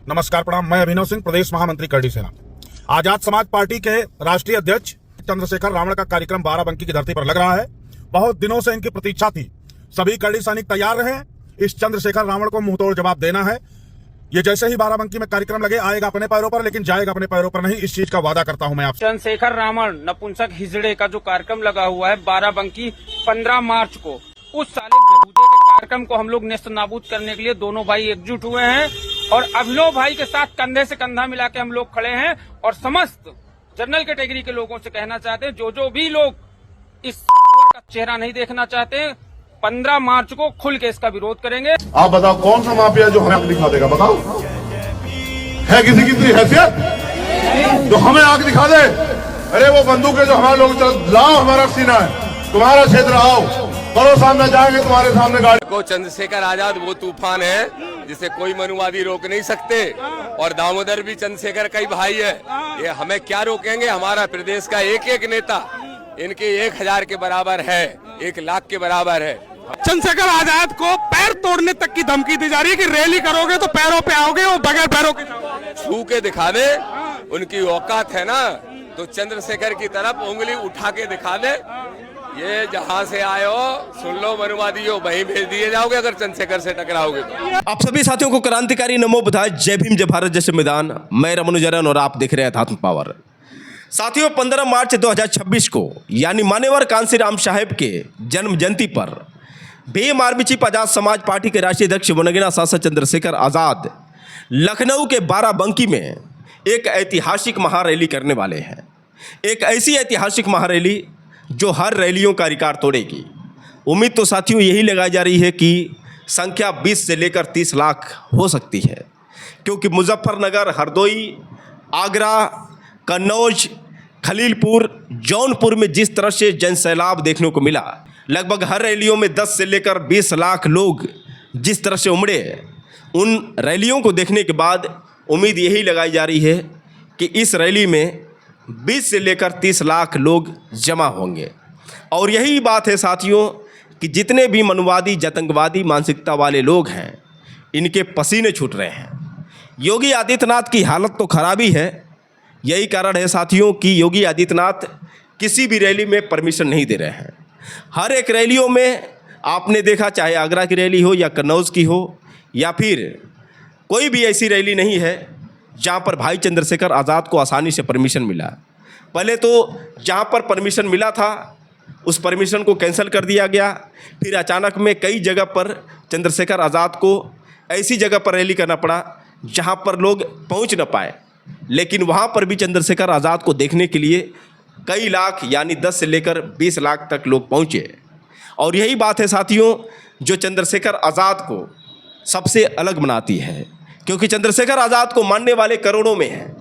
नमस्कार प्रणाम। मैं अभिनव सिंह, प्रदेश महामंत्री करड़ी सेना। आजाद समाज पार्टी के राष्ट्रीय अध्यक्ष चंद्रशेखर रावण का कार्यक्रम बाराबंकी की धरती पर लग रहा है। बहुत दिनों से इनकी प्रतीक्षा थी। सभी करड़ी सैनिक तैयार रहे। इस चंद्रशेखर रावण को मुंहतोड़ जवाब देना है। ये जैसे ही बाराबंकी में कार्यक्रम लगे आएगा अपने पैरों पर, लेकिन जाएगा अपने पैरों पर नहीं। इस चीज का वादा करता हूं मैं आपसे। चंद्रशेखर रावण नपुंसक हिजड़े का जो कार्यक्रम लगा हुआ है बाराबंकी 15 मार्च को, उस साले बेहूदे के कार्यक्रम को हम लोग नेस्त नाबूद करने के लिए दोनों भाई एकजुट हुए हैं और अभिनव भाई के साथ कंधे से कंधा मिला के हम लोग खड़े हैं। और समस्त जनरल कैटेगरी के लोगों से कहना चाहते हैं, जो भी लोग इस का चेहरा नहीं देखना चाहते, 15 मार्च को खुल के इसका विरोध करेंगे। आप बताओ कौन सा माफिया जो हमें आग दिखा देगा? बताओ, है किसी की इतनी हैसियत जो हमें आग दिखा दे? अरे वो बंदूकें जो हमारे लोग लाओ, हमारा सीना है, तुम्हारा क्षेत्र आओ, करो सामने जाएंगे तुम्हारे सामने गाड़ी को। चंद्रशेखर आजाद वो तूफान है जिसे कोई मनुवादी रोक नहीं सकते, और दामोदर भी चंद्रशेखर का ही भाई है। ये हमें क्या रोकेंगे? हमारा प्रदेश का एक एक नेता इनके 1000 के बराबर है, 1 लाख के बराबर है। चंद्रशेखर आजाद को पैर तोड़ने तक की धमकी दी जा रही है कि रैली करोगे तो पैरों पे आओगे और बगैर पैरों के जाओगे। छू के दिखा दे, उनकी औकात है ना, तो चंद्रशेखर की तरफ उंगली उठा के दिखा दे। ये जहां से आए हो सुन लो मनुवादियों, वहीं भेज दिए जाओगे अगर चंद्रशेखर से टकराओगे तो। आप सभी साथियों को क्रांतिकारी नमो बधाई। जय भीम, जय भारत, जय संविधान। मैं रमनुजरन और आप देख रहे हैं अध्यात्म पावर। साथियों, 15 मार्च 2026 को यानी मान्यवर कांसीराम साहेब के जन्म जयंती पर Bhim army chief Azad Samaj party के राष्ट्रीय अध्यक्ष वनगीना सांसद चंद्रशेखर आजाद लखनऊ के बाराबंकी में एक ऐतिहासिक महारैली करने वाले हैं। एक ऐसी ऐतिहासिक महारैली जो हर रैलियों का रिकॉर्ड तोड़ेगी। उम्मीद तो साथियों यही लगाई जा रही है कि संख्या 20 से लेकर 30 लाख हो सकती है, क्योंकि मुजफ्फरनगर, हरदोई, आगरा, कन्नौज, खलीलपुर, जौनपुर में जिस तरह से जन सैलाब देखने को मिला, लगभग हर रैलियों में 10 से लेकर 20 लाख लोग जिस तरह से उमड़े, उन रैलियों को देखने के बाद उम्मीद यही लगाई जा रही है कि इस रैली में 20 से लेकर 30 लाख लोग जमा होंगे। और यही बात है साथियों कि जितने भी मनुवादी, जतंगवादी मानसिकता वाले लोग हैं, इनके पसीने छूट रहे हैं। योगी आदित्यनाथ की हालत तो खराब ही है। यही कारण है साथियों कि योगी आदित्यनाथ किसी भी रैली में परमिशन नहीं दे रहे हैं। हर एक रैलियों में आपने देखा, चाहे आगरा की रैली हो या कन्नौज की हो या फिर कोई भी ऐसी रैली नहीं है जहाँ पर भाई चंद्रशेखर आज़ाद को आसानी से परमिशन मिला। पहले तो जहाँ पर परमिशन मिला था उस परमिशन को कैंसिल कर दिया गया। फिर अचानक में कई जगह पर चंद्रशेखर आज़ाद को ऐसी जगह पर रैली करना पड़ा जहाँ पर लोग पहुँच न पाए, लेकिन वहाँ पर भी चंद्रशेखर आज़ाद को देखने के लिए कई लाख यानी 10 से लेकर 20 लाख तक लोग पहुँचे। और यही बात है साथियों जो चंद्रशेखर आज़ाद को सबसे अलग बनाती है, क्योंकि चंद्रशेखर आज़ाद को मानने वाले करोड़ों में हैं।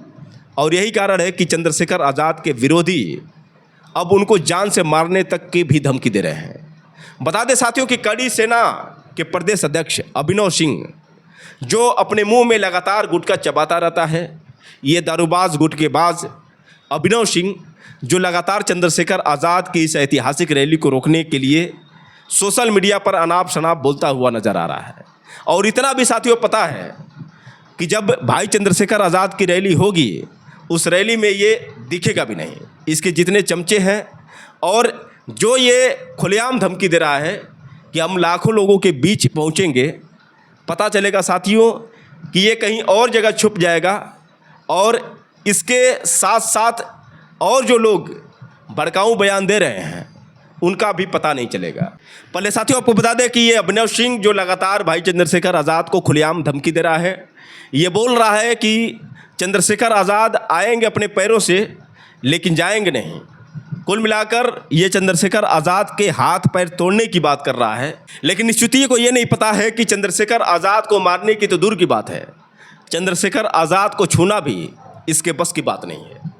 और यही कारण है कि चंद्रशेखर आज़ाद के विरोधी अब उनको जान से मारने तक की भी धमकी दे रहे हैं। बता दें साथियों कि करड़ी सेना के प्रदेश अध्यक्ष अभिनव सिंह, जो अपने मुंह में लगातार गुटखा चबाता रहता है, ये दारूबाज, गुटखेबाज अभिनव सिंह, जो लगातार चंद्रशेखर आज़ाद की इस ऐतिहासिक रैली को रोकने के लिए सोशल मीडिया पर अनाप शनाप बोलता हुआ नजर आ रहा है। और इतना भी साथियों पता है कि जब भाई चंद्रशेखर आज़ाद की रैली होगी उस रैली में ये दिखेगा भी नहीं। इसके जितने चमचे हैं और जो ये खुलेआम धमकी दे रहा है कि हम लाखों लोगों के बीच पहुंचेंगे, पता चलेगा साथियों कि ये कहीं और जगह छुप जाएगा। और इसके साथ साथ और जो लोग भड़काऊ बयान दे रहे हैं उनका भी पता नहीं चलेगा। पहले साथियों आपको बता दें कि ये अभिनव सिंह जो लगातार भाई चंद्रशेखर आज़ाद को खुलेआम धमकी दे रहा है, ये बोल रहा है कि चंद्रशेखर आज़ाद आएंगे अपने पैरों से लेकिन जाएंगे नहीं। कुल मिलाकर ये चंद्रशेखर आज़ाद के हाथ पैर तोड़ने की बात कर रहा है, लेकिन इस चुतिए को ये नहीं पता है कि चंद्रशेखर आज़ाद को मारने की तो दूर की बात है, चंद्रशेखर आज़ाद को छूना भी इसके बस की बात नहीं है।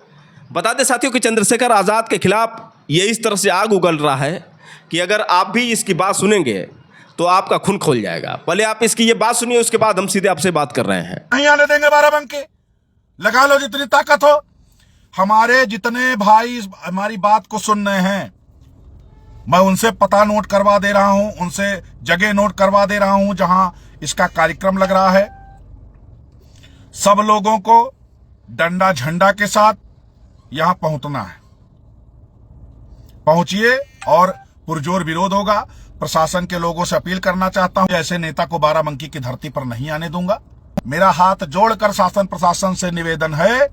बता दें साथियों कि चंद्रशेखर आज़ाद के खिलाफ ये इस तरह से आग उगल रहा है कि अगर आप भी इसकी बात सुनेंगे तो आपका खून खोल जाएगा। पहले आप इसकी ये बात सुनिए, उसके बाद हम सीधे आपसे बात कर रहे हैं। नहीं आने देंगे बाराबंकी, लगा लो जितनी ताकत हो। हमारे जितने भाई हमारी बात को सुन रहे हैं, मैं उनसे पता नोट करवा दे रहा हूं, उनसे जगह नोट करवा दे रहा हूं जहां इसका कार्यक्रम लग रहा है। सब लोगों को डंडा झंडा के साथ यहां पहुंचना है। पहुंचिए और पुरजोर विरोध होगा। प्रशासन के लोगों से अपील करना चाहता हूं, ऐसे नेता को बाराबंकी की धरती पर नहीं आने दूंगा। मेरा हाथ जोड़कर शासन प्रशासन से निवेदन है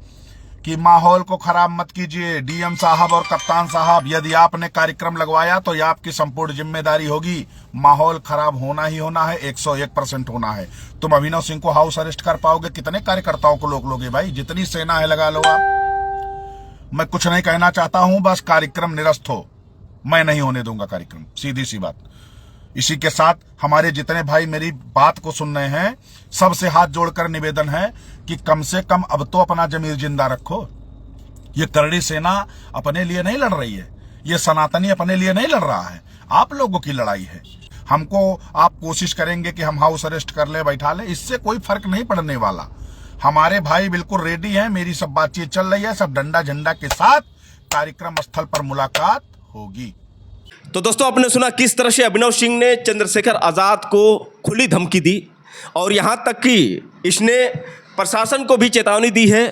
कि माहौल को खराब मत कीजिए। डीएम साहब और कप्तान साहब, यदि आपने कार्यक्रम लगवाया तो यह आपकी संपूर्ण जिम्मेदारी होगी। माहौल खराब होना ही होना है, 101% होना है। तुम अभिनव सिंह को हाउस अरेस्ट कर पाओगे? कितने कार्यकर्ताओं को लोग लोगे भाई? जितनी सेना है लगा लो आप। मैं कुछ नहीं कहना चाहता हूं, बस कार्यक्रम निरस्त हो। मैं नहीं होने दूंगा कार्यक्रम, सीधी सी बात। इसी के साथ हमारे जितने भाई मेरी बात को सुन रहे हैं, सबसे हाथ जोड़कर निवेदन है कि कम से कम अब तो अपना जमीर जिंदा रखो। ये करड़ी सेना अपने लिए नहीं लड़ रही है, ये सनातनी अपने लिए नहीं लड़ रहा है, आप लोगों की लड़ाई है। हमको आप कोशिश करेंगे कि हम हाउस अरेस्ट कर ले, बैठा ले, इससे कोई फर्क नहीं पड़ने वाला। हमारे भाई बिल्कुल रेडी हैं, मेरी सब बातचीत चल रही है, सब डंडा झंडा के साथ कार्यक्रम स्थल पर मुलाकात होगी। तो दोस्तों, आपने सुना किस तरह से अभिनव सिंह ने चंद्रशेखर आज़ाद को खुली धमकी दी और यहाँ तक कि इसने प्रशासन को भी चेतावनी दी है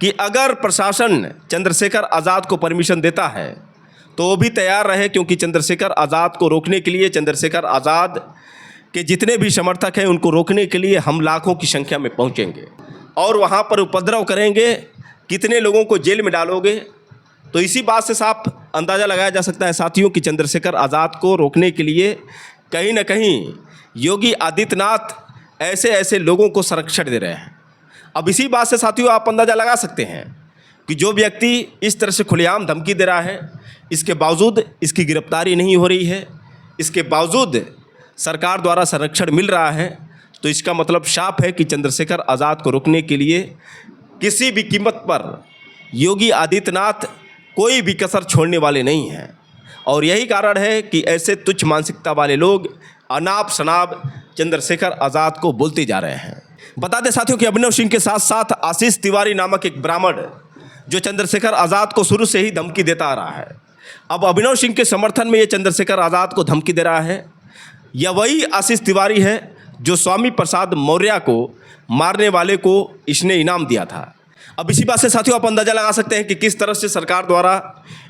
कि अगर प्रशासन चंद्रशेखर आज़ाद को परमिशन देता है तो वो भी तैयार रहे, क्योंकि चंद्रशेखर आज़ाद को रोकने के लिए, चंद्रशेखर आज़ाद के जितने भी समर्थक हैं उनको रोकने के लिए हम लाखों की संख्या में पहुँचेंगे और वहाँ पर उपद्रव करेंगे। कितने लोगों को जेल में डालोगे? तो इसी बात से साफ अंदाज़ा लगाया जा सकता है साथियों कि चंद्रशेखर आज़ाद को रोकने के लिए कहीं ना कहीं योगी आदित्यनाथ ऐसे ऐसे लोगों को संरक्षण दे रहे हैं। अब इसी बात से साथियों आप अंदाज़ा लगा सकते हैं कि जो व्यक्ति इस तरह से खुलेआम धमकी दे रहा है, इसके बावजूद इसकी गिरफ्तारी नहीं हो रही है, इसके बावजूद सरकार द्वारा संरक्षण मिल रहा है, तो इसका मतलब साफ है कि चंद्रशेखर आज़ाद को रोकने के लिए किसी भी कीमत पर योगी आदित्यनाथ कोई भी कसर छोड़ने वाले नहीं हैं। और यही कारण है कि ऐसे तुच्छ मानसिकता वाले लोग अनाप शनाप चंद्रशेखर आज़ाद को बोलते जा रहे हैं। बता दें साथियों कि अभिनव सिंह के साथ साथ आशीष तिवारी नामक एक ब्राह्मण जो चंद्रशेखर आज़ाद को शुरू से ही धमकी देता आ रहा है, अब अभिनव सिंह के समर्थन में ये चंद्रशेखर आज़ाद को धमकी दे रहा है। यह वही आशीष तिवारी है जो स्वामी प्रसाद मौर्य को मारने वाले को इसने इनाम दिया था। अब इसी बात से साथियों आप अंदाज़ा लगा सकते हैं कि किस तरह से सरकार द्वारा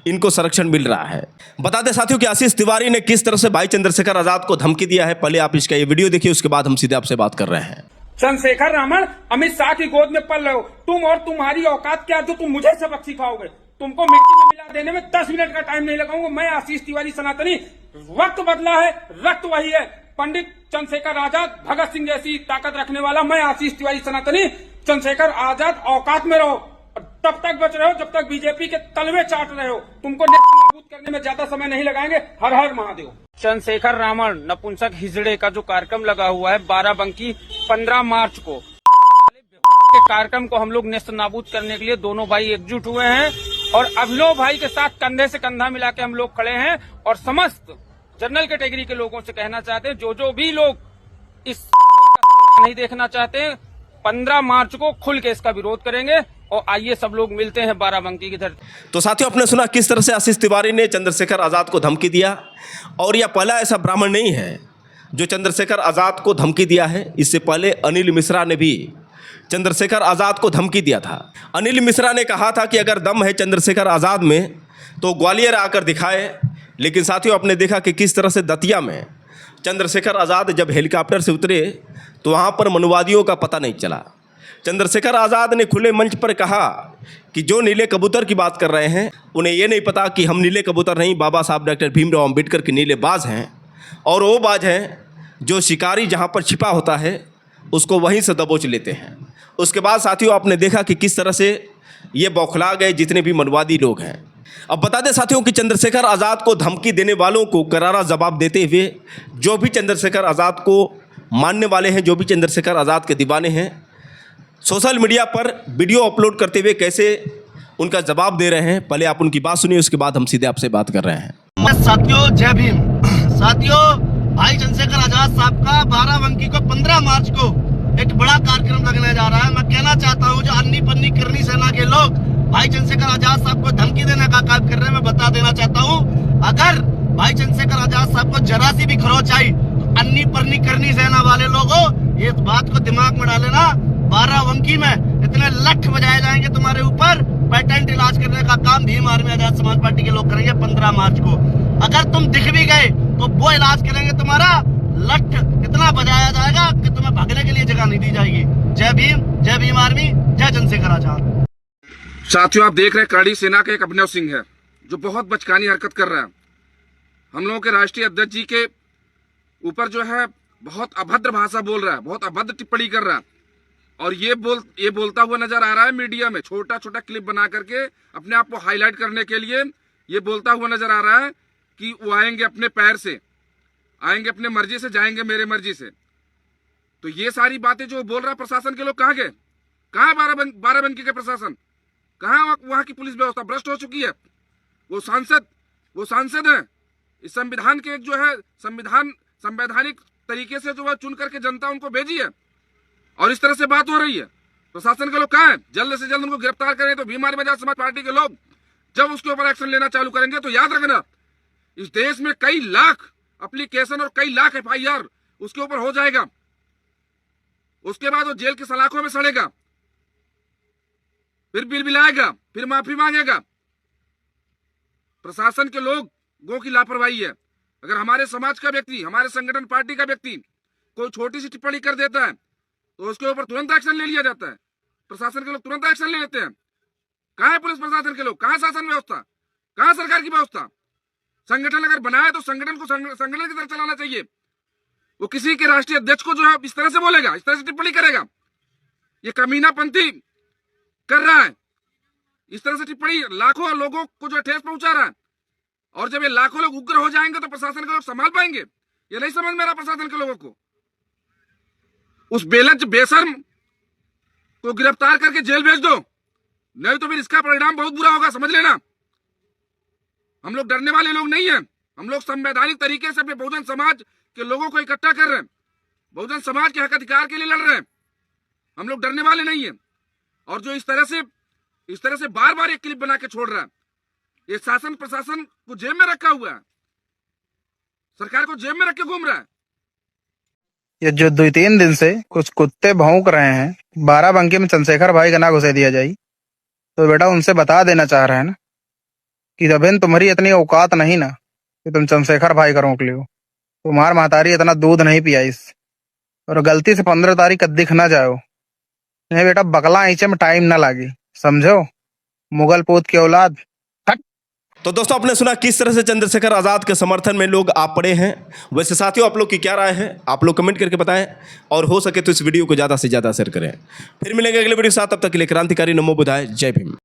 इनको संरक्षण मिल रहा है। बता दें साथियों कि आशीष तिवारी ने किस तरह से भाई चंद्रशेखर आज़ाद को धमकी दिया है। पहले आप इसका ये वीडियो देखिए, उसके बाद हम सीधे आपसे बात कर रहे हैं। चंद्रशेखर रावण अमित शाह की गोद में पल रहे हो तुम, और तुम्हारी औकात क्या जो तुम मुझे सबक सिखाओगे? तुमको मिट्टी में मिला देने में 10 मिनट का टाइम नहीं लगाऊंगा। मैं आशीष तिवारी सनातनी, वक्त बदला है, रक्त वही है। पंडित चंद्रशेखर आजाद, भगत सिंह जैसी ताकत रखने वाला मैं आशीष तिवारी सनातनी। चंद्रशेखर आजाद औकात में रहो, तब तक बच रहे हो जब तक बीजेपी के तलवे चाट रहे हो। तुमको नाबूद करने में ज्यादा समय नहीं लगाएंगे। हर हर महादेव। चंद्रशेखर रावण नपुंसक हिजड़े का जो कार्यक्रम लगा हुआ है बाराबंकी 15 मार्च को, के कार्यक्रम को हम लोग नेस्त नाबूद करने के लिए दोनों भाई एकजुट हुए हैं और अभिनव भाई के साथ कंधे से कंधा मिला के हम लोग खड़े हैं और समस्त जनरल कैटेगरी के लोगों से कहना चाहते हैं, जो भी लोग इस नहीं देखना चाहते, 15 मार्च को खुल के इसका विरोध करेंगे। और आइए सब लोग मिलते हैं बाराबंकी की धरती। तो साथियों आपने सुना किस तरह से आशीष तिवारी ने चंद्रशेखर आज़ाद को धमकी दिया, और यह पहला ऐसा ब्राह्मण नहीं है जो चंद्रशेखर आज़ाद को धमकी दिया है। इससे पहले अनिल मिश्रा ने भी चंद्रशेखर आज़ाद को धमकी दिया था। अनिल मिश्रा ने कहा था कि अगर दम है चंद्रशेखर आज़ाद में तो ग्वालियर आकर दिखाए। लेकिन साथियों आपने देखा कि किस तरह से दतिया में चंद्रशेखर आज़ाद जब हेलीकॉप्टर से उतरे तो वहाँ पर मनुवादियों का पता नहीं चला। चंद्रशेखर आज़ाद ने खुले मंच पर कहा कि जो नीले कबूतर की बात कर रहे हैं उन्हें ये नहीं पता कि हम नीले कबूतर नहीं, बाबा साहब डॉक्टर भीमराव अम्बेडकर के नीले बाज हैं, और वो बाज हैं जो शिकारी जहाँ पर छिपा होता है उसको वहीं से दबोच लेते हैं। उसके बाद साथियों आपने देखा कि किस तरह से ये बौखला गए जितने भी मनुवादी लोग हैं। अब बता दें साथियों कि चंद्रशेखर आज़ाद को धमकी देने वालों को करारा जवाब देते हुए जो भी चंद्रशेखर आज़ाद को मानने वाले हैं, जो भी चंद्रशेखर आज़ाद के दीवाने हैं, सोशल मीडिया पर वीडियो अपलोड करते हुए कैसे उनका जवाब दे रहे हैं। पहले आप उनकी बात सुनिए, उसके बाद हम सीधे आपसे बात कर रहे हैं। साथियों जय भीम। साथियों भाई चंद्रशेखर आजाद साहब का बाराबंकी को 15 मार्च को एक बड़ा कार्यक्रम लगने जा रहा है। मैं कहना चाहता हूँ जो अन्नी पन्नी करनी सेना के लोग भाई चंद्रशेखर आजाद साहब को धमकी देने का काम कर रहे हैं, मैं बता देना चाहता हूँ, अगर भाई चंद्रशेखर आजाद साहब को जरा सी भी खरोच आई तो अन्नी पन्नी करनी सेना वाले लोगों इस बात को दिमाग में डालेना, बाराबंकी में इतने लठ बजाए जाएंगे तुम्हारे ऊपर, पेटेंट इलाज करने का काम भीम आर्मी आजाद समाज पार्टी के लोग करेंगे 15 मार्च को। अगर तुम दिख भी गए तो वो इलाज करेंगे तुम्हारा, लठ इतना बजाया जाएगा कि तुम्हें भागने के लिए जगह नहीं दी जाएगी। जय भीम आर्मी, जय चंद्रशेखर आजाद। साथियों, आप देख रहे हैं करड़ी सेना का एक अभिनव सिंह है जो बहुत बचकानी हरकत कर रहा है। हम लोगों के राष्ट्रीय अध्यक्ष जी के ऊपर जो है बहुत अभद्र भाषा बोल रहा है, बहुत अभद्र टिप्पणी कर रहा है, और ये बोलता हुआ नजर आ रहा है मीडिया में, छोटा छोटा क्लिप बना करके अपने आप को हाईलाइट करने के लिए ये बोलता हुआ नजर आ रहा है कि वो आएंगे अपने पैर से, आएंगे अपने मर्जी से, जाएंगे मेरे मर्जी से। तो ये सारी बातें जो बोल रहा है, प्रशासन के लोग कहाँ गए? कहाँ है बाराबंकी के प्रशासन? कहाँ वहां की पुलिस व्यवस्था? भ्रष्ट हो चुकी है। वो सांसद है, इस संविधान के एक जो है संवैधानिक तरीके से जो है चुन करके जनता उनको भेजी है, और इस तरह से बात हो रही है। प्रशासन के लोग कहाँ हैं? जल्द से जल्द उनको गिरफ्तार करें। तो भीम आर्मी आजाद समाज पार्टी के लोग जब उसके ऊपर एक्शन लेना चालू करेंगे तो याद रखना, इस देश में कई लाख एप्लीकेशन और कई लाख FIR उसके ऊपर हो जाएगा। उसके बाद वो जेल की सलाखों में सड़ेगा, फिर बिल बिलाएगा, फिर माफी मांगेगा। प्रशासन के लोगों की लापरवाही है। अगर हमारे समाज का व्यक्ति, हमारे संगठन पार्टी का व्यक्ति कोई छोटी सी टिप्पणी कर देता है तो उसके ऊपर तुरंत एक्शन ले लिया जाता है। प्रशासन के लोग तुरंत एक्शन ले लेते हैं। कहाँ है पुलिस प्रशासन के लोग? कहाँ शासन व्यवस्था? कहाँ सरकार की व्यवस्था? संगठन अगर बनाए तो संगठन को संगठन की तरफ चलाना चाहिए। वो किसी के राष्ट्रीय अध्यक्ष को जो है इस तरह से बोलेगा, इस तरह से टिप्पणी करेगा, ये कमीनापंथी कर रहा है। इस तरह से टिप्पणी लाखों लोगों को जो ठेस पहुंचा रहा है। और जब ये लाखों लोग उग्र हो जाएंगे तो प्रशासन के लोग संभाल पाएंगे? ये नहीं समझ में रहा प्रशासन के लोगों को। उस बेलज बेशर्म को गिरफ्तार करके जेल भेज दो, नहीं तो फिर इसका परिणाम बहुत बुरा होगा, समझ लेना। हम लोग डरने वाले लोग नहीं हैं। हम लोग संवैधानिक तरीके से अपने बहुजन समाज के लोगों को इकट्ठा कर रहे हैं, बहुजन समाज के हक अधिकार के लिए लड़ रहे हैं। हम लोग डरने वाले नहीं हैं। और जो इस तरह से बार बार एक क्लिप बना के छोड़ रहा है, ये शासन प्रशासन को जेब में रखा हुआ है, सरकार को जेब में रख के घूम रहा है। ये जो 2-3 दिन से कुछ कुत्ते भौंक रहे हैं, बाराबंकी में चंद्रशेखर भाई का ना घुसे दिया जाए, तो बेटा उनसे बता देना चाह रहे हैं ना कि बहन तुम्हारी इतनी औकात नहीं ना कि तुम चंद्रशेखर भाई का रोक लियो। तुम्हार महतारी इतना दूध नहीं पियाइस, और गलती से 15 तारीख का दिख ना जाओ, नहीं बेटा बकला ऐसे में टाइम ना लागी, समझो? मुगल पूत की औलाद। तो दोस्तों, आपने सुना किस तरह से चंद्रशेखर आज़ाद के समर्थन में लोग आ पड़े हैं। वैसे साथियों, आप लोग की क्या राय है? आप लोग कमेंट करके बताएं, और हो सके तो इस वीडियो को ज़्यादा से ज़्यादा शेयर करें। फिर मिलेंगे अगले वीडियो के साथ। तब तक के लिए क्रांतिकारी नमो बुधाय, जय भीम।